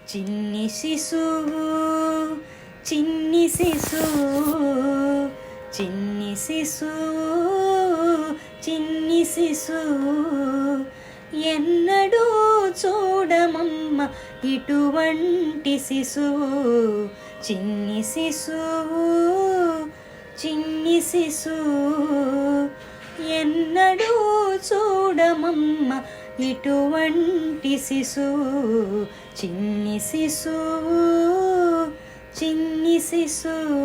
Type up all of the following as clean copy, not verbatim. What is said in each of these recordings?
చిన్ని శిశువు చిన్ని శిశువు చిన్ని శిశువు చిన్ని శిశువు ఎన్నడూ చూడమమ్మ ఇటువంటి శిశువు చిన్ని శిశువు చిన్ని శిశువు ఎన్నడూ చూడమమ్మ ఇటువంటి శిశువు చిన్ని శిశువు చిన్ని శిశువు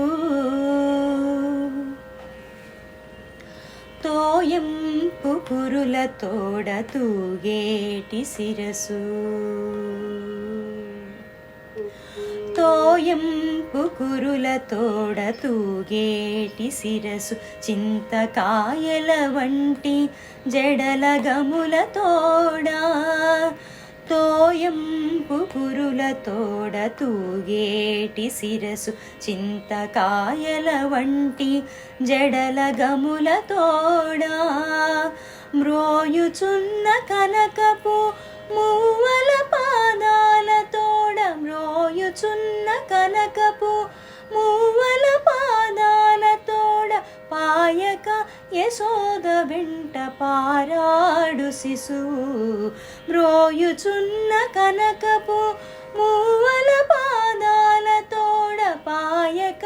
తోయంపు కురుల తోడ తూగేటి శిరసు తోయంపు కురుల తోడ తూగేటి శిరసు చింతకాయల వంటి జడల గముల తోడా తోయంపు కురుల తోడ తూగేటి శిరసు చింతకాయల వంటి జడల గముల తోడా మ్రోయుచున్న కనకపు మూవల పాదాల తోడ మ్రోయుచున్న కనకపు మూవల పాదాల తోడ పాయక యశోద వెంట పారాడు శిశువు మ్రోయుచున్న కనకపు మూవల పాదాల తోడ పాయక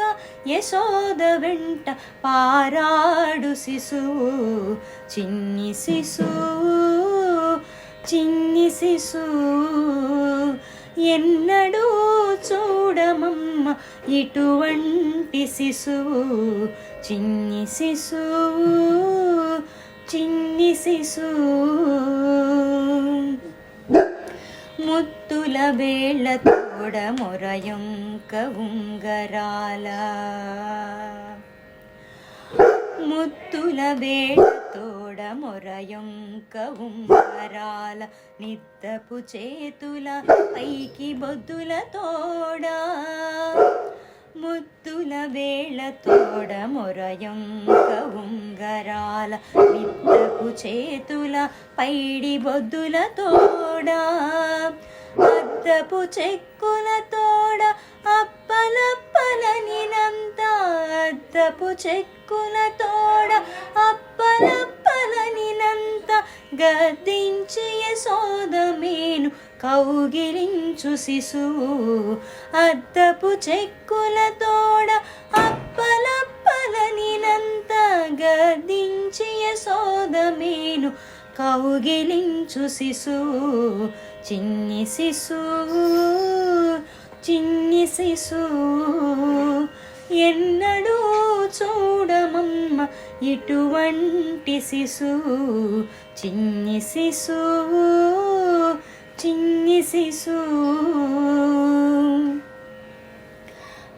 యశోద వెంట పారాడు శిశువు చిన్ని శిశువు చిన్ని శిశువు ఎన్నడూ చూడమమ్మ ఇటువంటి శిశువు చిన్ని శిశువు చిన్ని శిశువు ముత్తుల వేళ్ళ తోడ మొరయొంక ఉంగరాల ముత్తుల వేళ్ళ తోడ మొరయొంక ఉంగరాల నిద్దపు చేతుల పైకి బొద్దుల తోడా ముత్తుల వేళ తోడ మొరయొంక ఉంగరాల నిద్దపు చేతుల పైడి బొద్దుల తోడా అద్దపు చెక్కుల తోడ అప్పలప్పలనినంత అద్దపు చెక్కుల తోడ అప్పలప్పలనినంత గద్దించి యశోదమేను కౌగిలించు శిశువు అద్దపు చెక్కుల తోడ అప్పలప్పలనినంత గద్దించి యశోదమేను కౌగిలించు శిశువు చిన్ని శిశువు చిన్ని శిశువు ఎన్నడూ చూడమమ్మ ఇటువంటి శిశువు చిన్ని శిశువు చిన్ని శిశువు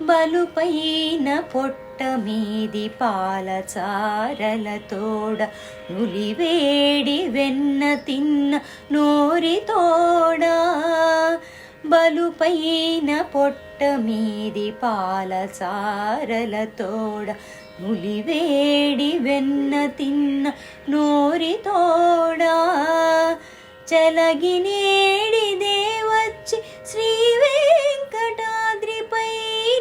బలుపైన పొట్ట మీది పాలచారల తోడ నులివేడి వెన్న తిన్న నోరి తోడా బలుపైన పొట్ట మీది పాలచారల తోడ నులివేడి వెన్న తిన్న నోరి తోడా చలగినేడిదే వచ్చి శ్రీ వెంకటాద్రిపై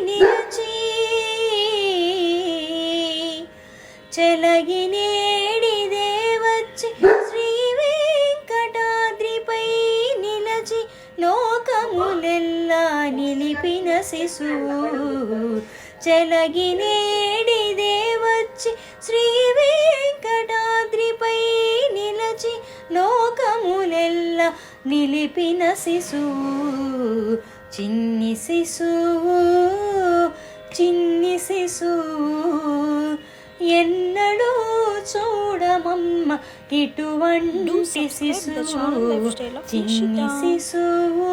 నిలిచి చలగినేడిదే వచ్చి శ్రీ వెంకటాద్రిపై నిలచి లోకములెల్లా నిలిపిన శిశువు చలగినేడిదే వచ్చి శ్రీ వెంకటాద్రిపై నిలచి లోకములెల్లా నిలిపిన శిశువు చిన్ని శిశువు చిన్ని శిశువు ఎన్నడూ చూడమమ్మ ఇటువంటి శిశువు చిన్ని శిశువు